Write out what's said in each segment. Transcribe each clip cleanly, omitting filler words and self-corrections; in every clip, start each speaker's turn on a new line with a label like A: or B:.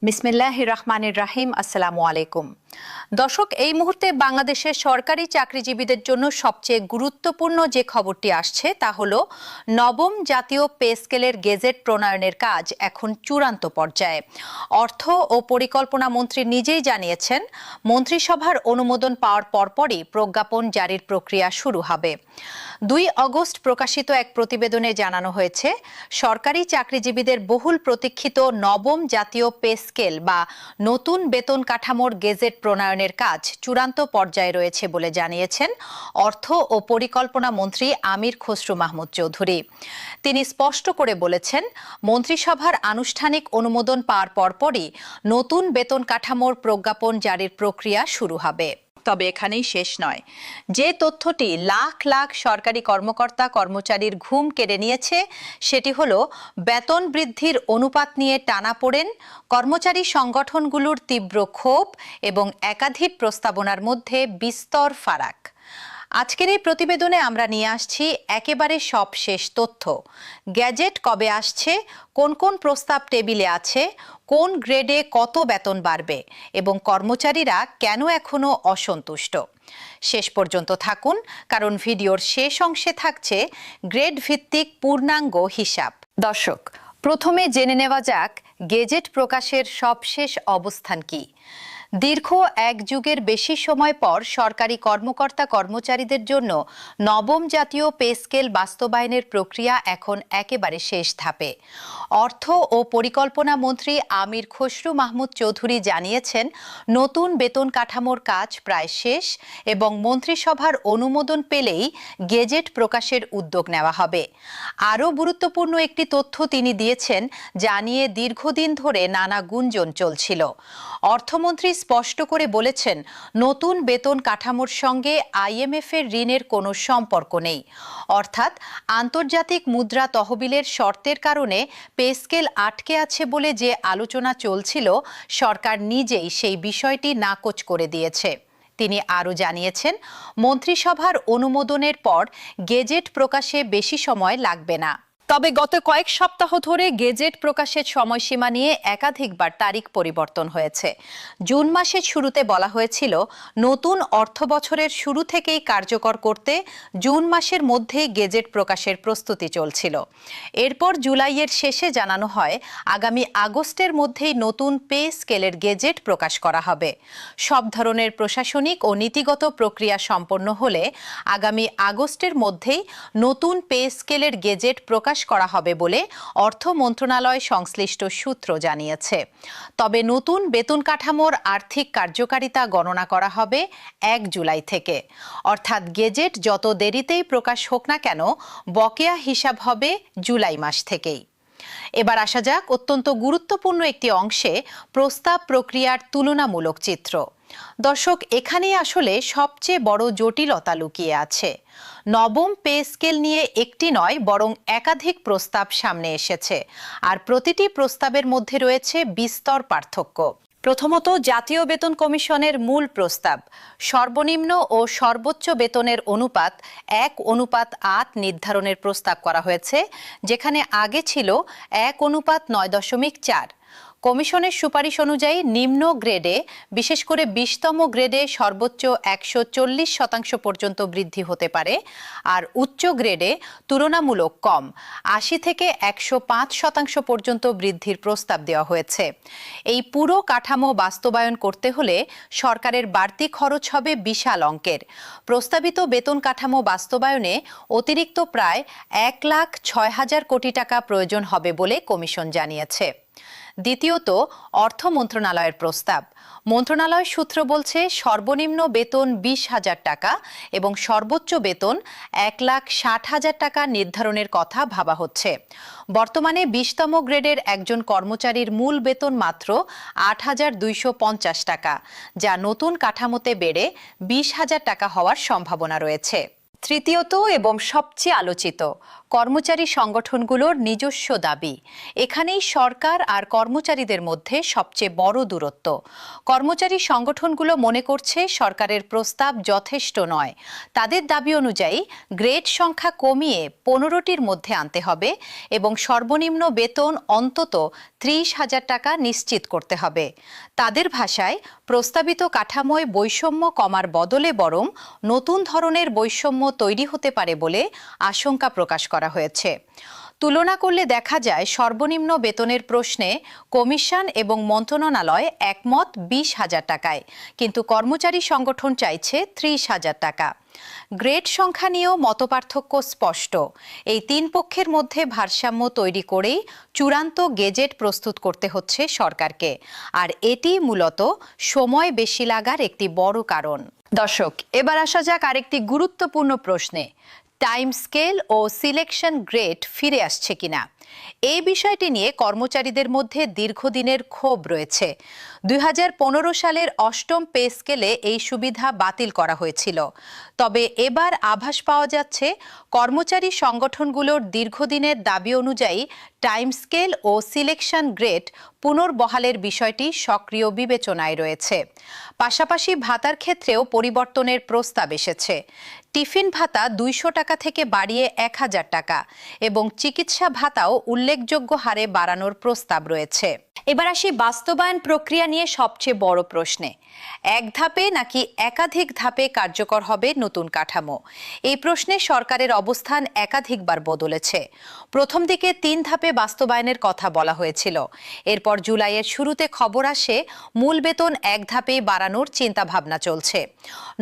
A: বিসমিল্লাহির রহমানির রহিম। আসসালামু আলাইকুম দর্শক, এই মুহূর্তে বাংলাদেশের সরকারি চাকরিজীবীদের জন্য সবচেয়ে গুরুত্বপূর্ণ যে খবরটি আসছে তা হলো নবম জাতীয় পে স্কেলের গেজেট প্রণয়নের কাজ এখন চূড়ান্ত পর্যায়ে। অর্থ ও পরিকল্পনা মন্ত্রী নিজেই জানিয়েছেন, মন্ত্রিসভার অনুমোদন পাওয়ার পরপরই প্রজ্ঞাপন জারির প্রক্রিয়া শুরু হবে। 2 আগস্ট প্রকাশিত এক প্রতিবেদনে জানানো হয়েছে, সরকারি চাকরিজীবীদের বহুল প্রতীক্ষিত নবম জাতীয় পে স্কেল বা নতুন বেতন কাঠামোর গেজেট প্রণয়নের কাজ চূড়ান্ত পর্যায়ে রয়েছে বলে জানিয়েছেন অর্থ ও পরিকল্পনা মন্ত্রী আমির খসরু মাহমুদ চৌধুরী। তিনি স্পষ্ট করে বলেছেন, মন্ত্রিসভার আনুষ্ঠানিক অনুমোদন পাওয়ার পরপরই নতুন বেতন কাঠামোর প্রজ্ঞাপন জারির প্রক্রিয়া শুরু হবে। তবে এখানেই শেষ নয়। যে তথ্যটি লাখ লাখ সরকারি কর্মকর্তা কর্মচারীর ঘুম কেড়ে নিয়েছে সেটি হলো বেতন বৃদ্ধির অনুপাত নিয়ে টানাপোড়েন, কর্মচারী সংগঠনগুলোর তীব্র ক্ষোভ এবং একাধিক প্রস্তাবনার মধ্যে বিস্তর ফারাক। আজকের এই প্রতিবেদনে আমরা নিয়ে আসছি একেবারে সবশেষ তথ্য। গ্যাজেট কবে আসছে, কোন কোন প্রস্তাব টেবিলে আছে, কোন গ্রেডে কত বেতন বাড়বে এবং কর্মচারীরা কেন এখনো অসন্তুষ্ট। শেষ পর্যন্ত থাকুন, কারণ ভিডিওর শেষ অংশে থাকছে গ্রেড ভিত্তিক পূর্ণাঙ্গ হিসাব। দর্শক, প্রথমে জেনে নেওয়া যাক গেজেট প্রকাশের সবশেষ অবস্থান কি। দীর্ঘ এক যুগের বেশি সময় পর সরকারি কর্মকর্তা কর্মচারীদের জন্য নবম জাতীয় পে স্কেল বাস্তবায়নের প্রক্রিয়া এখন একেবারে শেষ ধাপে। অর্থ ও পরিকল্পনা মন্ত্রী আমির খসরু মাহমুদ চৌধুরী জানিয়েছেন, নতুন বেতন কাঠামোর কাজ প্রায় শেষ এবং মন্ত্রিসভার অনুমোদন পেলেই গেজেট প্রকাশের উদ্যোগ নেওয়া হবে। আরও গুরুত্বপূর্ণ একটি তথ্য তিনি দিয়েছেন, যা নিয়ে দীর্ঘদিন ধরে নানা গুঞ্জন চলছিল। অর্থমন্ত্রী স্পষ্ট করে বলেছেন, নতুন বেতন কাঠামোর সঙ্গে IMF এর ঋণের কোনো সম্পর্ক নেই। অর্থাৎ আন্তর্জাতিক মুদ্রা তহবিলের শর্তের কারণে পে স্কেল আটকে আছে বলে যে আলোচনা চলছিল, সরকার নিজেই সেই বিষয়টি নাকচ করে দিয়েছে। তিনি আরও জানিয়েছেন, মন্ত্রিসভার অনুমোদনের পর গেজেট প্রকাশে বেশি সময় লাগবে না। তবে গত কয়েক সপ্তাহ ধরে গেজেট প্রকাশের সময়সীমা নিয়ে একাধিকবার তারিখ পরিবর্তন হয়েছে। জুন মাসের শুরুতে বলা হয়েছিল, নতুন অর্থ বছরের শুরু থেকেই কার্যকর করতে জুন মাসের মধ্যেই গেজেট প্রকাশের প্রস্তুতি চলছিল। এরপর জুলাইয়ের শেষে জানানো হয়, আগামী আগস্টের মধ্যেই নতুন পে স্কেলের গেজেট প্রকাশ করা হবে। সব ধরনের প্রশাসনিক ও নীতিগত প্রক্রিয়া সম্পন্ন হলে আগামী আগস্টের মধ্যেই নতুন পে স্কেলের গেজেট প্রকাশ করা হবে বলে অর্থ মন্ত্রণালয় সংশ্লিষ্ট সূত্র জানিয়েছে। তবে নতুন বেতন কাঠামোর আর্থিক কার্যকারিতা গণনা করা হবে 1 জুলাই থেকে। অর্থাৎ গেজেট যত দেরিতেই প্রকাশ হোক না কেন, বকেয়া হিসাব হবে জুলাই মাস থেকেই। এবার আসা যাক অত্যন্ত গুরুত্বপূর্ণ একটি অংশে, প্রস্তাব প্রক্রিয়ার তুলনামূলক চিত্র। দর্শক, এখানেই আসলে সবচেয়ে বড় জটিলতা লুকিয়ে আছে। নবম পে স্কেল নিয়ে একটি নয়, বরং একাধিক প্রস্তাব সামনে এসেছে, আর প্রতিটি প্রস্তাবের মধ্যে রয়েছে বিস্তর পার্থক্য। প্রথমত, জাতীয় বেতন কমিশনের মূল প্রস্তাব। সর্বনিম্ন ও সর্বোচ্চ বেতনের অনুপাত 1:8 নির্ধারণের প্রস্তাব করা হয়েছে, যেখানে আগে ছিল 1:9.4। কমিশনের সুপারিশ অনুযায়ী নিম্ন গ্রেডে, বিশেষ করে 20তম গ্রেডে সর্বোচ্চ 140% পর্যন্ত বৃদ্ধি হতে পারে, আর উচ্চ গ্রেডে তুলনামূলক কম 80 থেকে 105% পর্যন্ত বৃদ্ধির প্রস্তাব দেওয়া হয়েছে। এই পুরো কাঠামো বাস্তবায়ন করতে হলে সরকারের বাড়তি খরচ হবে বিশাল অঙ্কের। প্রস্তাবিত বেতন কাঠামো বাস্তবায়নে অতিরিক্ত প্রায় 1,06,000 কোটি টাকা প্রয়োজন হবে বলে কমিশন জানিয়েছে। দ্বিতীয়ত, অর্থ মন্ত্রণালয়ের প্রস্তাব। মন্ত্রণালয় সূত্র বলছে, সর্বনিম্ন বেতন 20,000 টাকা এবং সর্বোচ্চ বেতন 1,60,000 টাকা নির্ধারণের কথা ভাবা হচ্ছে। বর্তমানে 20তম গ্রেডের একজন কর্মচারীর মূল বেতন মাত্র 8,250 টাকা, যা নতুন কাঠামোতে বেড়ে 20,000 টাকা হওয়ার সম্ভাবনা রয়েছে। তৃতীয়ত এবং সবচেয়ে আলোচিত, কর্মচারী সংগঠনগুলোর নিজস্ব দাবি। এখানেই সরকার আর কর্মচারীদের মধ্যে সবচেয়ে বড় দূরত্ব। কর্মচারী সংগঠনগুলো মনে করছে সরকারের প্রস্তাব যথেষ্ট নয়। তাদের দাবি অনুযায়ী গ্রেড সংখ্যা কমিয়ে 15টির মধ্যে আনতে হবে এবং সর্বনিম্ন বেতন অন্তত 30,000 টাকা নিশ্চিত করতে হবে। তাদের ভাষায় প্রস্তাবিত কাঠামোয় বৈষম্য কমার বদলে বরং নতুন ধরনের বৈষম্য তৈরি হতে পারে বলে আশঙ্কা প্রকাশ করা হয়েছে। তুলনা করলে দেখা যায় সর্বনিম্ন বেতনের প্রশ্নে কমিশন এবং মন্ত্রণালয় একমত 20,000 টাকায়, কিন্তু কর্মচারী সংগঠন চাইছে 30,000 টাকা। গ্রেড সংখ্যা নিয়েও মতপার্থক্য স্পষ্ট। এই তিন পক্ষের মধ্যে ভারসাম্য তৈরি করেই চূড়ান্ত গেজেট প্রস্তুত করতে হচ্ছে সরকারকে, আর এটি মূলত সময় বেশি লাগার একটি বড় কারণ। দর্শক, এবার আসা যাক আরেকটি গুরুত্বপূর্ণ প্রশ্নে। টাইম স্কেল ও সিলেকশন গ্রেড ফিরে আসছে কিনা এই বিষয়টি নিয়ে কর্মচারীদের মধ্যে দীর্ঘদিনের ক্ষোভ রয়েছে। 2015 সালের 8ম পে স্কেলে এই সুবিধা বাতিল করা হয়েছিল। তবে এবার আভাস পাওয়া যাচ্ছে কর্মচারী সংগঠনগুলোর দীর্ঘদিনের দাবি অনুযায়ী টাইম স্কেল ও সিলেকশন গ্রেড পুনর্বহালের বিষয়টি সক্রিয় বিবেচনায় রয়েছে। পাশাপাশি ভাতার ক্ষেত্রেও পরিবর্তনের প্রস্তাব এসেছে। টিফিন ভাতা 200 টাকা থেকে বাড়িয়ে 1000 টাকা এবং চিকিৎসা ভাতাও উল্লেখযোগ্য হারে বাড়ানোর প্রস্তাব রয়েছে। এবার আসি বাস্তবায়ন প্রক্রিয়া নিয়ে সবচেয়ে বড় প্রশ্নে। এক ধাপে নাকি একাধিক ধাপে কার্যকর হবে নতুন কাঠামো? এই প্রশ্নে সরকারের অবস্থান একাধিকবার বদলেছে। প্রথম দিকে 3 ধাপে বাস্তবায়নের কথা বলা হয়েছিল। এরপর জুলাইয়ের শুরুতে খবর আসে মূল বেতন এক ধাপে বাড়ানোর চিন্তাভাবনা চলছে।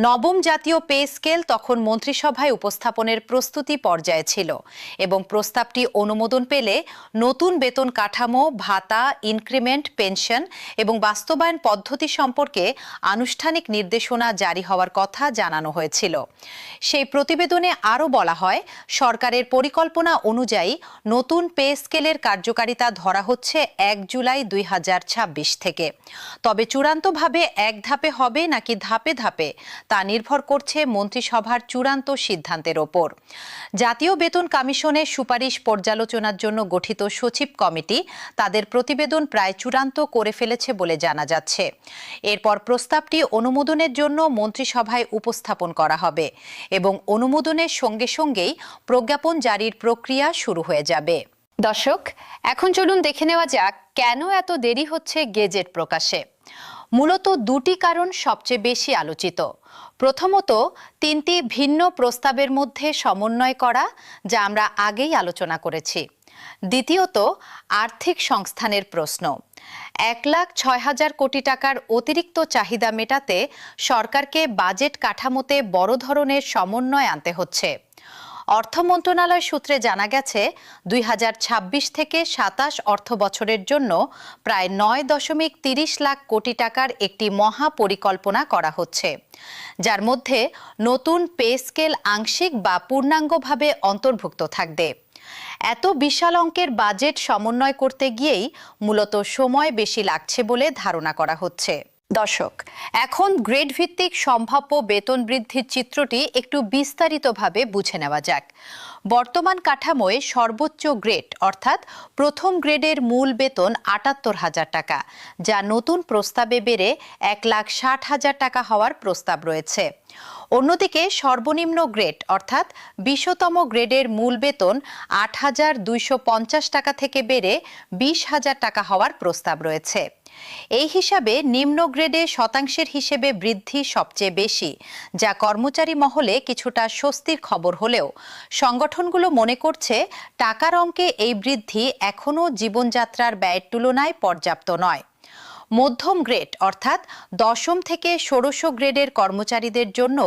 A: নবম জাতীয় পে স্কেল তখন মন্ত্রিসভায় উপস্থাপনের প্রস্তুতি পর্যায়ে ছিল এবং প্রস্তাবটি অনুমোদন পেলে নতুন বেতন কাঠামো, ভাতা, ইনক্রিমেন্ট, পেনশন এবং বাস্তবায়ন পদ্ধতি সম্পর্কে আনুষ্ঠানিক নির্দেশনা জারি হওয়ার কথা জানানো হয়েছিল। সেই প্রতিবেদনে আরও বলা হয়, সরকারের পরিকল্পনা অনুযায়ী নতুন পে স্কেলের কার্যকারিতা ধরা হচ্ছে 1 জুলাই 2026 থেকে। তবে চূড়ান্তভাবে এক ধাপে হবে নাকি ধাপে ধাপে তা নির্ভর করছে মন্ত্রিসভার চূড়ান্ত সিদ্ধান্তের ওপর। জাতীয় বেতন কমিশনের সুপারিশ পর্যালোচনার জন্য গঠিত সচিব কমিটি তাদের প্রতিবেদন প্রায় চূড়ান্ত করে ফেলেছে বলে জানা যাচ্ছে। এরপর প্রস্তাবটি অনুমোদনের জন্য মন্ত্রিসভায় উপস্থাপন করা হবে এবং অনুমোদনের সঙ্গে সঙ্গেই প্রজ্ঞাপন জারির প্রক্রিয়া শুরু হয়ে যাবে। দর্শক, এখন চলুন দেখে নেওয়া যাক কেন এত দেরি হচ্ছে গেজেট প্রকাশে। মূলত দুটি কারণ সবচেয়ে বেশি আলোচিত। প্রথমত, 3টি ভিন্ন প্রস্তাবের মধ্যে সমন্বয় করা, যা আমরা আগেই আলোচনা করেছি। দ্বিতীয়ত, আর্থিক সংস্থানের প্রশ্ন। 1,06,000 কোটি টাকার অতিরিক্ত চাহিদা মেটাতে সরকারকে বাজেট কাঠামোতে বড় ধরনের সমন্বয় আনতে হচ্ছে। অর্থ মন্ত্রণালয় সূত্রে জানা গেছে 2026 থেকে 27 অর্থ বছরের জন্য প্রায় 9.30 লাখ কোটি টাকার একটি মহা পরিকল্পনা করা হচ্ছে, যার মধ্যে নতুন পে স্কেল আংশিক বা পূর্ণাঙ্গভাবে অন্তর্ভুক্ত থাকবে। এত বিশাল অঙ্কের বাজেট সমন্বয় করতে গিয়েই মূলত সময় বেশি লাগছে বলে ধারণা করা হচ্ছে। দর্শক, এখন গ্রেড ভিত্তিক সম্ভাব্য বেতন বৃদ্ধির চিত্রটি একটু বিস্তারিতভাবে বুঝে নেওয়া যাক। বর্তমান কাঠামোয় সর্বোচ্চ গ্রেড অর্থাৎ প্রথম গ্রেডের মূল বেতন 78,000 টাকা, যা নতুন প্রস্তাবে বেড়ে 1,60,000 টাকা হওয়ার প্রস্তাব রয়েছে। অন্যদিকে সর্বনিম্ন গ্রেড অর্থাৎ 20তম গ্রেডের মূল বেতন 8,250 টাকা থেকে বেড়ে 20,000 টাকা হওয়ার প্রস্তাব রয়েছে। এই হিসাবে নিম্ন গ্রেডে শতাংশের হিসেবে বৃদ্ধি সবচেয়ে বেশি, যা কর্মচারী মহলে কিছুটা স্বস্তির খবর হলেও সংগঠনগুলো মনে করছে টাকার অঙ্কে এই বৃদ্ধি এখনও জীবনযাত্রার ব্যয়ের তুলনায় পর্যাপ্ত নয়। মধ্যম গ্রেড অর্থাৎ 10ম থেকে 1600 গ্রেডের কর্মচারীদের জন্য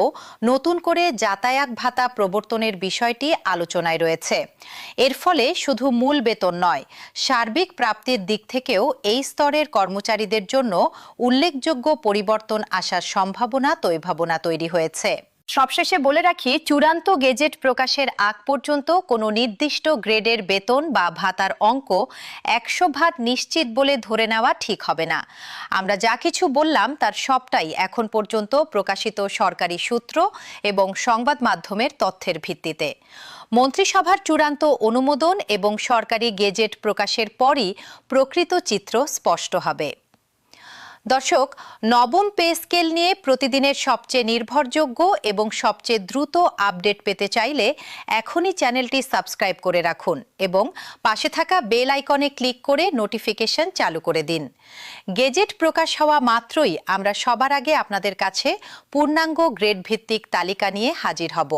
A: নতুন করে যাতায়াত ভাতা প্রবর্তনের বিষয়টি আলোচনায় রয়েছে। এর ফলে শুধু মূল বেতন নয়, সার্বিক প্রাপ্তির দিক থেকেও এই স্তরের কর্মচারীদের জন্য উল্লেখযোগ্য পরিবর্তন আসার সম্ভাবনা তৈরি হয়েছে। সবশেষে বলে রাখি, চূড়ান্ত গেজেট প্রকাশের আগ পর্যন্ত কোনো নির্দিষ্ট গ্রেডের বেতন বা ভাতার অঙ্ক 100% নিশ্চিত বলে ধরে নেওয়া ঠিক হবে না। আমরা যা কিছু বললাম তার সবটাই এখন পর্যন্ত প্রকাশিত সরকারি সূত্র এবং সংবাদ মাধ্যমের তথ্যের ভিত্তিতে। মন্ত্রিসভার চূড়ান্ত অনুমোদন এবং সরকারি গেজেট প্রকাশের পরই প্রকৃত চিত্র স্পষ্ট হবে। দর্শক, নবম পে স্কেল নিয়ে প্রতিদিনের সবচেয়ে নির্ভরযোগ্য এবং সবচেয়ে দ্রুত আপডেট পেতে চাইলে এখনই চ্যানেলটি সাবস্ক্রাইব করে রাখুন এবং পাশে থাকা বেল আইকনে ক্লিক করে নোটিফিকেশন চালু করে দিন। গেজেট প্রকাশ হওয়া মাত্রই আমরা সবার আগে আপনাদের কাছে পূর্ণাঙ্গ গ্রেড ভিত্তিক তালিকা নিয়ে হাজির হব।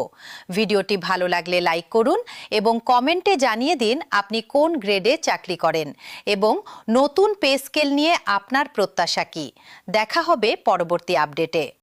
A: ভিডিওটি ভালো লাগলে লাইক করুন এবং কমেন্টে জানিয়ে দিন আপনি কোন গ্রেডে চাকরি করেন এবং নতুন পে স্কেল নিয়ে আপনার প্রত্যাশা কি। দেখা হবে পরবর্তী আপডেটে।